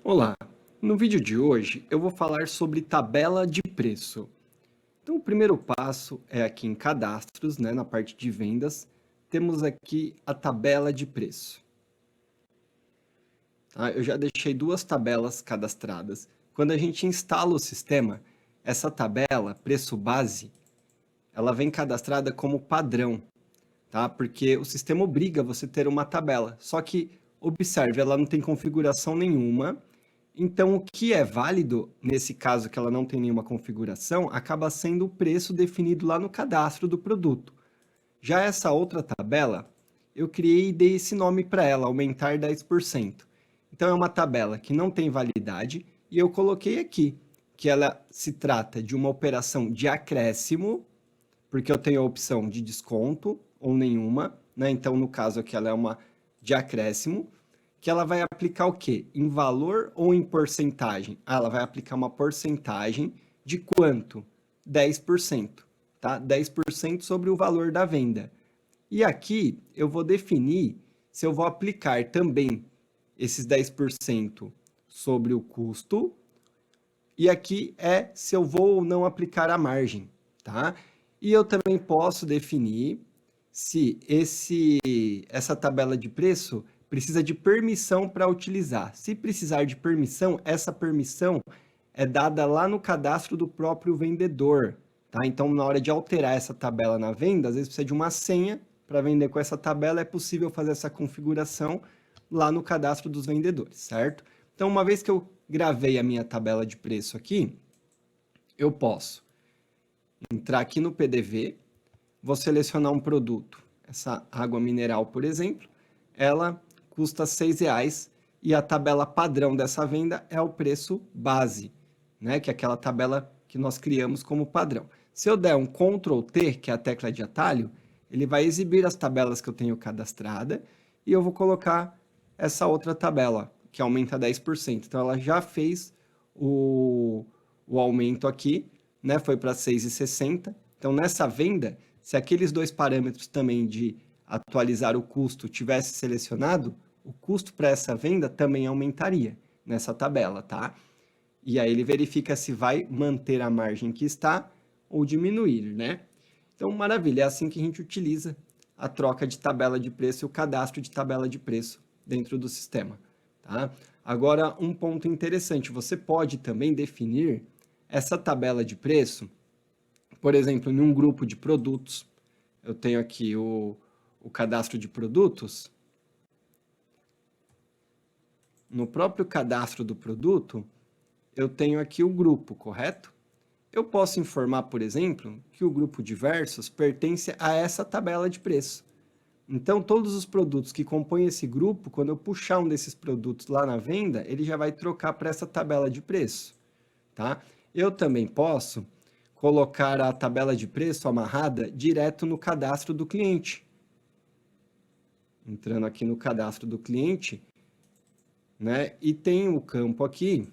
Olá, no vídeo de hoje eu vou falar sobre tabela de preço. Então o primeiro passo é aqui em cadastros, na parte de vendas, temos aqui a tabela de preço. Tá? Eu já deixei duas tabelas cadastradas. Quando a gente instala o sistema, essa tabela, preço base, ela vem cadastrada como padrão, tá? Porque o sistema obriga você a ter uma tabela. Só que, observe, ela não tem configuração nenhuma. Então, o que é válido, nesse caso que ela não tem nenhuma configuração, acaba sendo o preço definido lá no cadastro do produto. Já essa outra tabela, eu criei e dei esse nome para ela, aumentar 10%. Então, é uma tabela que não tem validade e eu coloquei aqui que ela se trata de uma operação de acréscimo, porque eu tenho a opção de desconto ou nenhuma, né? Então, no caso aqui, ela é uma de acréscimo, que ela vai aplicar o quê? Em valor ou em porcentagem? Ah, ela vai aplicar uma porcentagem de quanto? 10%, tá? 10% sobre o valor da venda. E aqui eu vou definir se eu vou aplicar também esses 10% sobre o custo, e aqui é se eu vou ou não aplicar a margem, tá? E eu também posso definir se essa tabela de preço precisa de permissão para utilizar. Se precisar de permissão, essa permissão é dada lá no cadastro do próprio vendedor, tá? Então, na hora de alterar essa tabela na venda, às vezes precisa de uma senha para vender com essa tabela, é possível fazer essa configuração lá no cadastro dos vendedores, certo? Então, uma vez que eu gravei a minha tabela de preço aqui, eu posso entrar aqui no PDV, vou selecionar um produto, essa água mineral, por exemplo, ela custa R$6 e a tabela padrão dessa venda é o preço base, né? Que é aquela tabela que nós criamos como padrão. Se eu der um Ctrl T, que é a tecla de atalho, ele vai exibir as tabelas que eu tenho cadastrada e eu vou colocar essa outra tabela, que aumenta 10%. Então, ela já fez o aumento aqui, né? Foi para R$6,60. Então, nessa venda, se aqueles dois parâmetros também de atualizar o custo tivesse selecionado, o custo para essa venda também aumentaria nessa tabela, tá? E aí ele verifica se vai manter a margem que está ou diminuir, né? Então, maravilha, é assim que a gente utiliza a troca de tabela de preço e o cadastro de tabela de preço dentro do sistema, tá? Agora, um ponto interessante, você pode também definir essa tabela de preço, por exemplo, em um grupo de produtos. Eu tenho aqui o cadastro de produtos. No próprio cadastro do produto, eu tenho aqui o grupo, correto? Eu posso informar, por exemplo, que o grupo diversos pertence a essa tabela de preço. Então, todos os produtos que compõem esse grupo, quando eu puxar um desses produtos lá na venda, ele já vai trocar para essa tabela de preço, tá? Eu também posso colocar a tabela de preço amarrada direto no cadastro do cliente. Entrando aqui no cadastro do cliente, né? E tem o campo aqui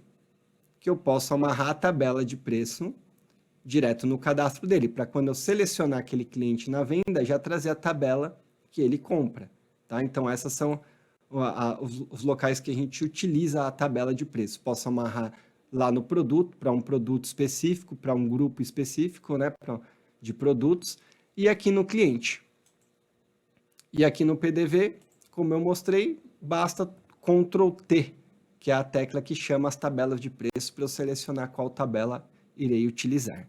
que eu posso amarrar a tabela de preço direto no cadastro dele, para quando eu selecionar aquele cliente na venda, já trazer a tabela que ele compra, tá? Então, essas são os locais que a gente utiliza a tabela de preço. Posso amarrar lá no produto, para um produto específico, para um grupo específico, né, de produtos, e aqui no cliente. E aqui no PDV, como eu mostrei, basta Ctrl T, que é a tecla que chama as tabelas de preço para eu selecionar qual tabela irei utilizar.